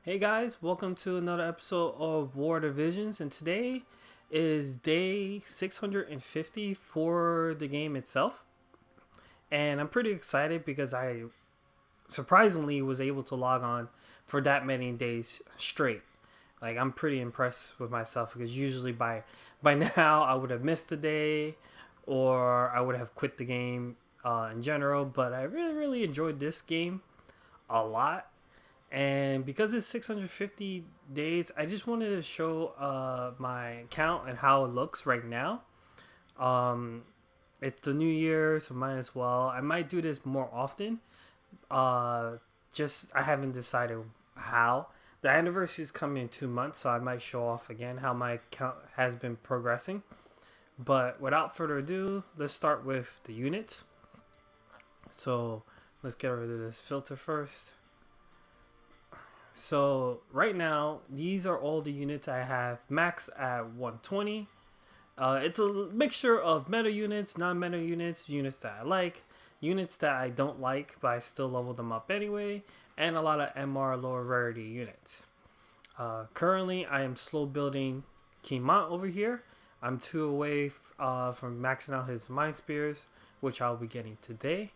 Hey guys, welcome to another episode of War Divisions, and today is day 650 for the game itself. And I'm pretty excited because I surprisingly was able to log on for that many days straight. Like I'm pretty impressed with myself because usually by now I would have missed a day or I would have quit the game in general, but I really enjoyed this game a lot. And because it's 650 days, I just wanted to show my account and how it looks right now. Um, it's the new year, so might as well. I might do this more often. Uh, just I haven't decided how. The anniversary is coming in 2 months, so I might show off again how my account has been progressing. But without further ado, let's start with the units. So let's get rid of this filter first. So right now, these are all the units I have max at 120. It's a mixture of meta units, non-meta units, units that I like, units that I don't like, but I still level them up anyway, and a lot of MR lower rarity units. Currently, I am slow building Kimont over here. I'm two away from maxing out his Mind Spears, which I'll be getting today.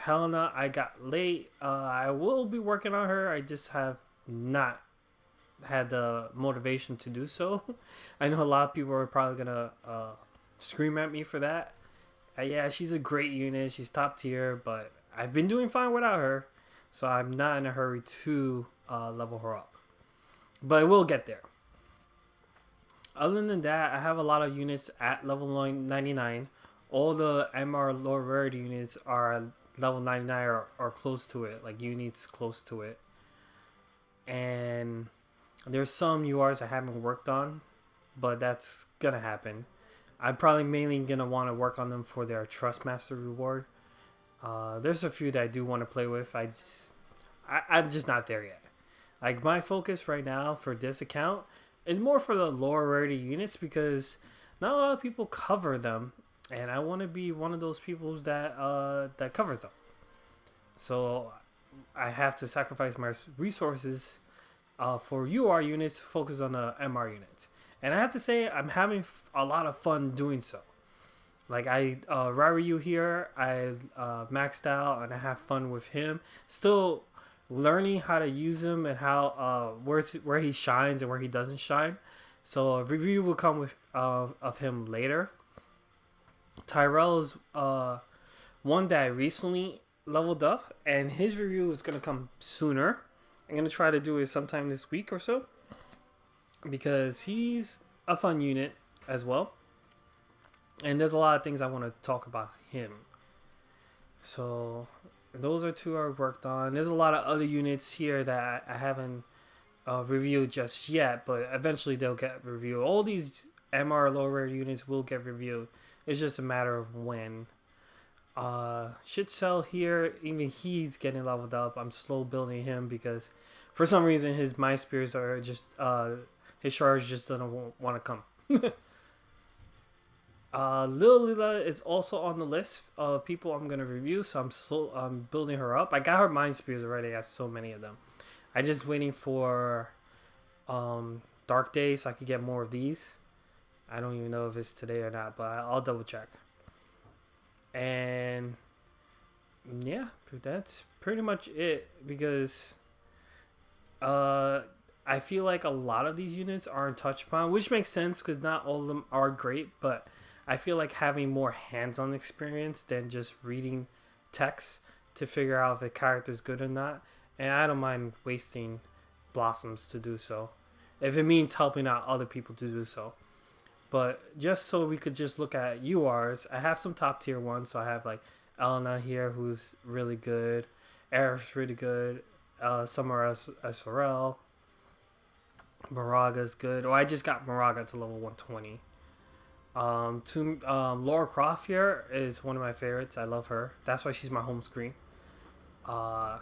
Helena, I got late. I will be working on her. I just have not had the motivation to do so. I know a lot of people are probably gonna scream at me for that. Yeah, she's a great unit. She's top tier, but I've been doing fine without her, so I'm not in a hurry to level her up. But I will get there. Other than that, I have a lot of units at level 99. All the MR lower rarity units are level 99 or close to it, like units close to it. And there's some URs I haven't worked on, but that's gonna happen. I'm probably mainly gonna want to work on them for their Trust Master reward. There's a few that I do want to play with. I'm just not there yet. Like my focus right now for this account is more for the lower rarity units because not a lot of people cover them, and I want to be one of those people that covers them. So I have to sacrifice my resources for UR units to focus on the MR units. And I have to say, I'm having a lot of fun doing so. Like Raryu here, I maxed out and I have fun with him. Still learning how to use him and how where he shines and where he doesn't shine. So a review will come with of him later. Tyrell is one that I recently leveled up, and his review is gonna come sooner. I'm gonna try to do it sometime this week or so because he's a fun unit as well, and there's a lot of things I want to talk about him. So those are two I worked on. There's a lot of other units here that I haven't reviewed just yet, but eventually they'll get reviewed. All these MR lower units will get reviewed. It's just a matter of when. Shit Cell here, even he's getting leveled up. I'm slow building him because for some reason his Mind Spears are just his charge just doesn't want to come. Lil Lila is also on the list of people I'm gonna review, so I'm building her up. I got her Mind Spears already. I have so many of them. I just waiting for Dark Day so I could get more of these. I don't even know if it's today or not, but I'll double check. And yeah, that's pretty much it because I feel like a lot of these units aren't touched upon, which makes sense because not all of them are great, but I feel like having more hands-on experience than just reading text to figure out if a character is good or not. And I don't mind wasting blossoms to do so if it means helping out other people to do so. But just so we could just look at URs, I have some top tier ones. So I have like Elena here, who's really good. Eric's really good. Summer SRL. Moraga's good. Oh, I just got Moraga to level 120. Laura Croft here is one of my favorites. I love her. That's why she's my home screen. Don't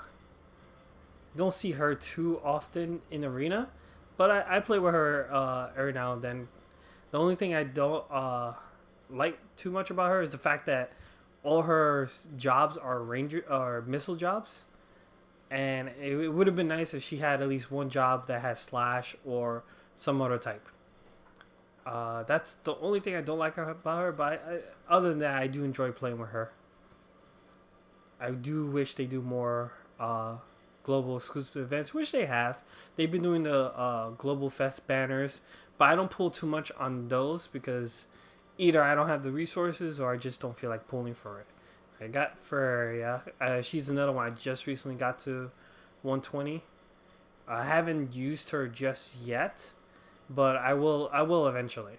see her too often in arena, but I play with her every now and then. The only thing I don't like too much about her is the fact that all her jobs are ranger or missile jobs. And it would have been nice if she had at least one job that has slash or some other type. That's the only thing I don't like about her. But other than that, I do enjoy playing with her. I do wish they do more global exclusive events, which they have. They've been doing the Global Fest banners, but I don't pull too much on those because either I don't have the resources or I just don't feel like pulling for it. I got Ferreria. She's another one I just recently got to 120. I haven't used her just yet, but I will. I will eventually.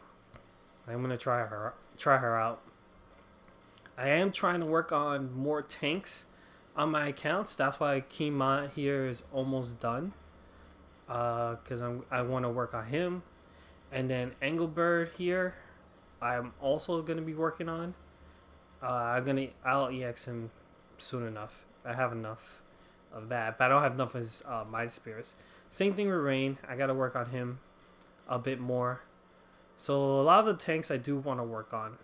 I'm gonna try her out. I am trying to work on more tanks on my accounts. That's why Kima here is almost done. Because I want to work on him, and then Engelbert here, I'm also gonna be working on. I'll EX him soon enough. I have enough of that, but I don't have enough of his mind spirits. Same thing with Rain. I gotta work on him a bit more. So a lot of the tanks I do want to work on,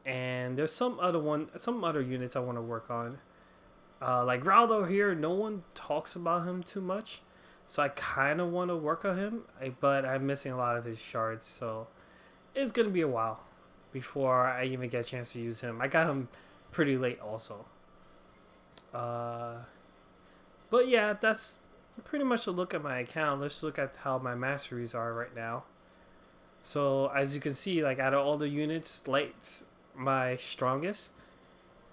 and there's some other units I want to work on. Like Raldo here, no one talks about him too much, so I kind of want to work on him, but I'm missing a lot of his shards, so it's gonna be a while before I even get a chance to use him. I got him pretty late also. But yeah, that's pretty much a look at my account. Let's look at how my masteries are right now. So as you can see, like out of all the units, Light's my strongest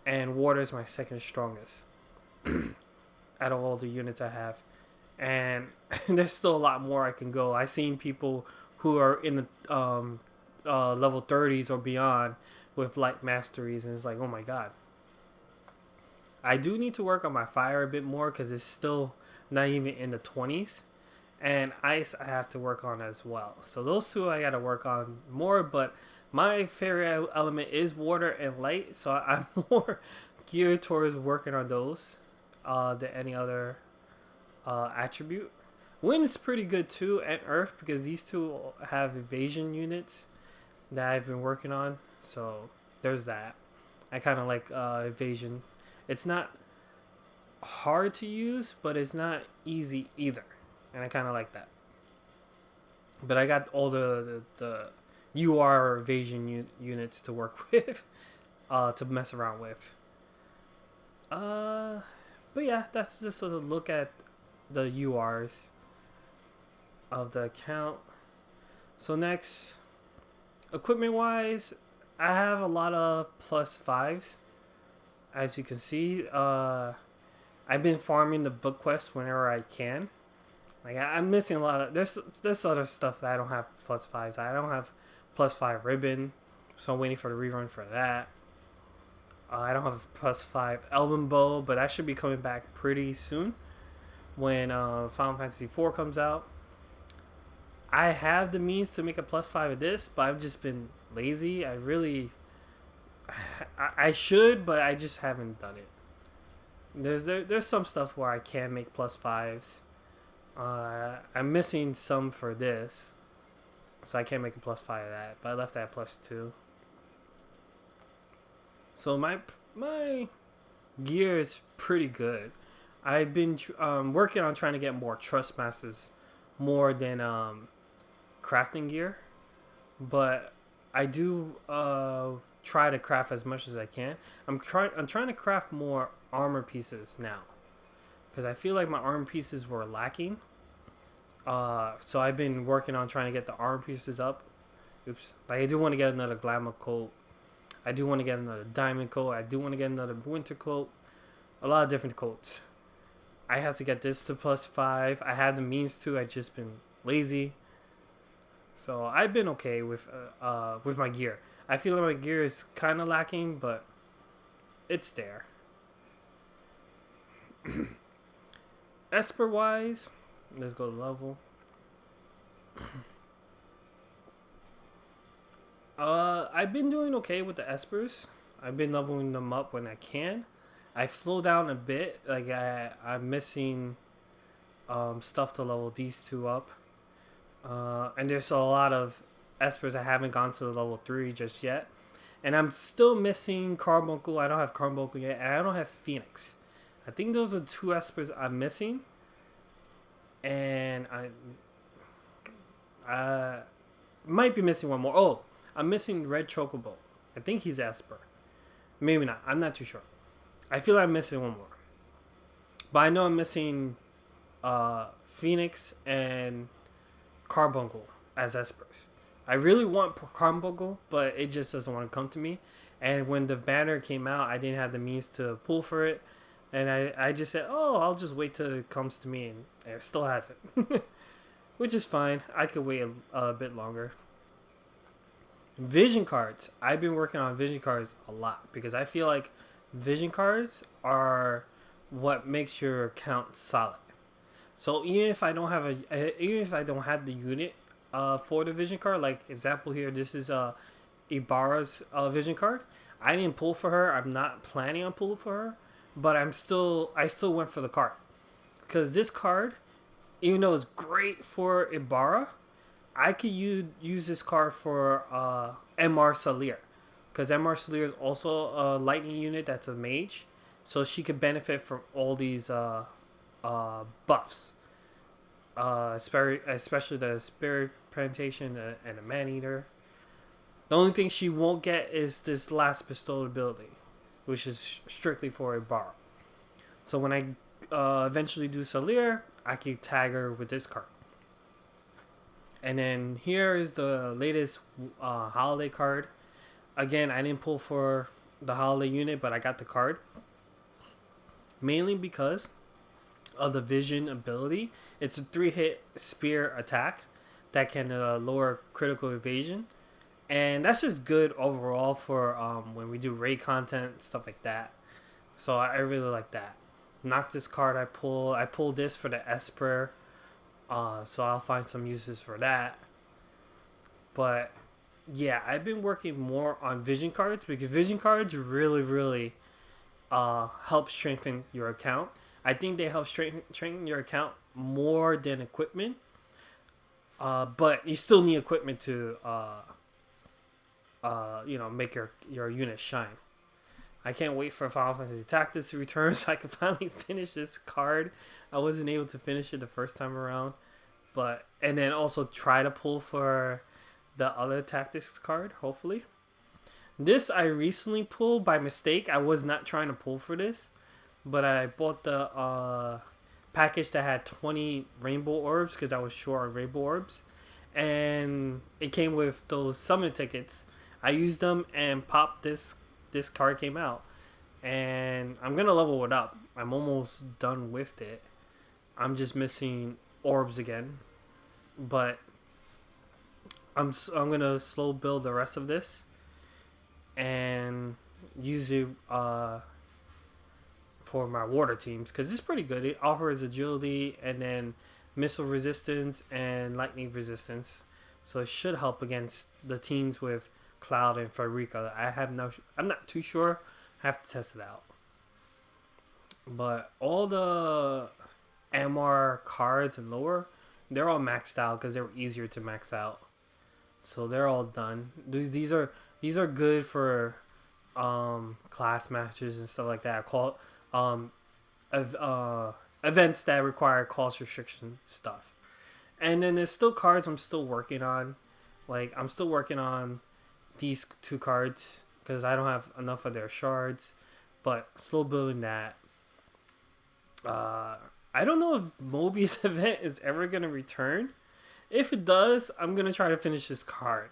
and Water's my second strongest out of all the units I have. And there's still a lot more I can go. I've seen people who are in the level 30s or beyond with Light masteries, and it's like, oh my god. I do need to work on my fire a bit more because it's still not even in the 20s. And ice I have to work on as well. So those two I got to work on more, but my favorite element is water and light, so I'm more geared towards working on those than any other attribute. Wind is pretty good too, and earth, because these two have evasion units that I've been working on. So there's that. I kind of like evasion. It's not hard to use, but it's not easy either, and I kind of like that. But I got all the UR evasion units to work with, to mess around with. But yeah, that's just a look at the URs of the account. So next, equipment wise, I have a lot of +5s. As you can see, I've been farming the book quest whenever I can. Like I'm missing a lot of there's other stuff that I don't have +5s. I don't have +5 ribbon, so I'm waiting for the rerun for that. I don't have +5 Elven Bow, but that should be coming back pretty soon when Final Fantasy IV comes out. I have the means to make a +5 of this, but I've just been lazy. I should, but I just haven't done it. There's some stuff where I can make +5s. I'm missing some for this, so I can't make a +5 of that. But I left that at +2. So my gear is pretty good. I've been working on trying to get more trust masters, more than crafting gear, but I do try to craft as much as I can. I'm trying to craft more armor pieces now, because I feel like my armor pieces were lacking. So I've been working on trying to get the armor pieces up. Oops. Like I do want to get another glamour coat. I do want to get another diamond coat. I do want to get another winter coat. A lot of different coats. I have to get this to +5. I had the means to. I just been lazy. So I've been okay with my gear. I feel like my gear is kind of lacking, but it's there. Esper wise, let's go to level. I've been doing okay with the Espers. I've been leveling them up when I can. I've slowed down a bit. Like I'm missing stuff to level these two up. And there's a lot of Espers I haven't gone to the level 3 just yet. And I'm still missing Carbuncle. I don't have Carbuncle yet. And I don't have Phoenix. I think those are two espers I'm missing, and I might be missing one more. Oh, I'm missing Red Chocobo. I think he's Esper. Maybe not. I'm not too sure. I feel like I'm missing one more. But I know I'm missing Phoenix and Carbuncle as Espers. I really want Carbuncle, but it just doesn't want to come to me. And when the banner came out, I didn't have the means to pull for it. And I just said, oh, I'll just wait till it comes to me. And it still hasn't. Which is fine. I could wait a bit longer. Vision cards. I've been working on vision cards a lot because I feel like vision cards are what makes your account solid. So even if I don't have the unit for the vision card, like example here, this is Ibarra's vision card. I didn't pull for her. I'm not planning on pulling for her, but I still went for the card because this card, even though it's great for Ibarra, I could use this card for MR Salir because MR Salir is also a lightning unit that's a mage, so she could benefit from all these buffs, especially the Spirit Plantation and the Man Eater. The only thing she won't get is this last bestowed ability, which is strictly for Ibarra. So when I eventually do Salir, I can tag her with this card. And then here is the latest holiday card. Again, I didn't pull for the holiday unit, but I got the card. Mainly because of the vision ability. It's a 3-hit spear attack that can lower critical evasion. And that's just good overall for when we do raid content, stuff like that. So I really like that. Noctis card I pulled this for the Esper. So I'll find some uses for that. But yeah, I've been working more on vision cards because vision cards really help strengthen your account. I think they help strengthen your account more than equipment. But you still need equipment to make your unit shine. I can't wait for Final Fantasy Tactics to return so I can finally finish this card. I wasn't able to finish it the first time around, and then also try to pull for the other Tactics card, hopefully. This I recently pulled by mistake. I was not trying to pull for this, but I bought the package that had 20 rainbow orbs because I was short on rainbow orbs, and it came with those summon tickets. I used them and popped this card came out, and I'm gonna level it up. I'm almost done with it. I'm just missing orbs again, but I'm gonna slow build the rest of this and use it for my water teams because it's pretty good. It offers agility and then missile resistance and lightning resistance, so it should help against the teams with Cloud and Frederica. I'm not too sure. I have to test it out. But all the MR cards and lower, they're all maxed out because they were easier to max out. So they're all done. These are good for class masters and stuff like that. Events that require cost restriction stuff. And then there's still cards I'm still working on. Like I'm still working on these two cards because I don't have enough of their shards, but still building that. I don't know if Mobius event is ever gonna return. If it does, I'm gonna try to finish this card,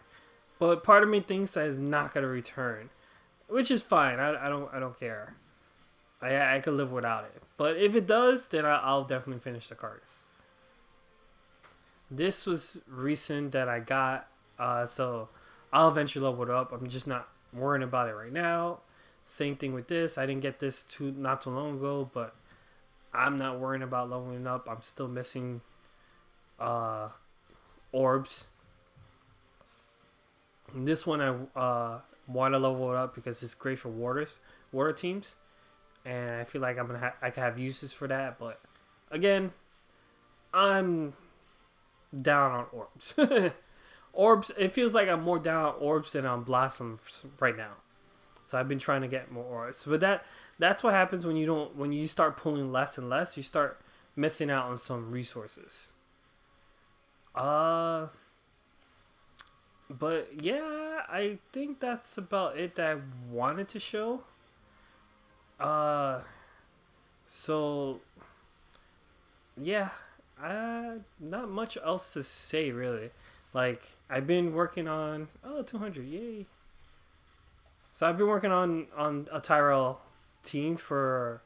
but part of me thinks that it's not gonna return, which is fine. I don't care. I could live without it, but if it does, then I'll definitely finish the card. This was recent that I got, so I'll eventually level it up. I'm just not worrying about it right now. Same thing with this. I didn't get this not too long ago, but I'm not worrying about leveling up. I'm still missing orbs. This one I want to level it up because it's great for water teams, and I feel like I can have uses for that. But again, I'm down on orbs. Orbs, it feels like I'm more down on orbs than on blossoms right now. So I've been trying to get more orbs. But That's what happens when you don't when you start pulling less and less. You start missing out on some resources. Uh, but yeah, I think that's about it that I wanted to show. Uh, so yeah, not much else to say really. Like I've been working on 200, yay. So I've been working on a Tyrell team for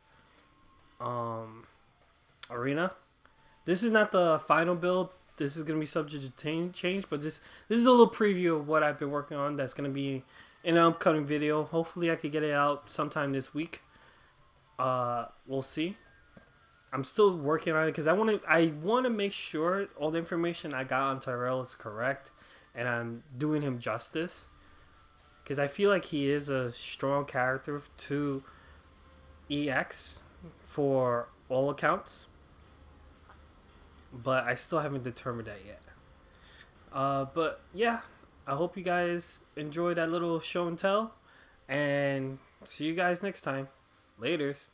um arena. This is not the final build. This is gonna be subject to change, but this is a little preview of what I've been working on. That's gonna be in an upcoming video. Hopefully, I could get it out sometime this week. We'll see. I'm still working on it because I want to make sure all the information I got on Tyrell is correct, and I'm doing him justice. Because I feel like he is a strong character to EX for all accounts, but I still haven't determined that yet. But yeah, I hope you guys enjoyed that little show and tell, and see you guys next time. Laters.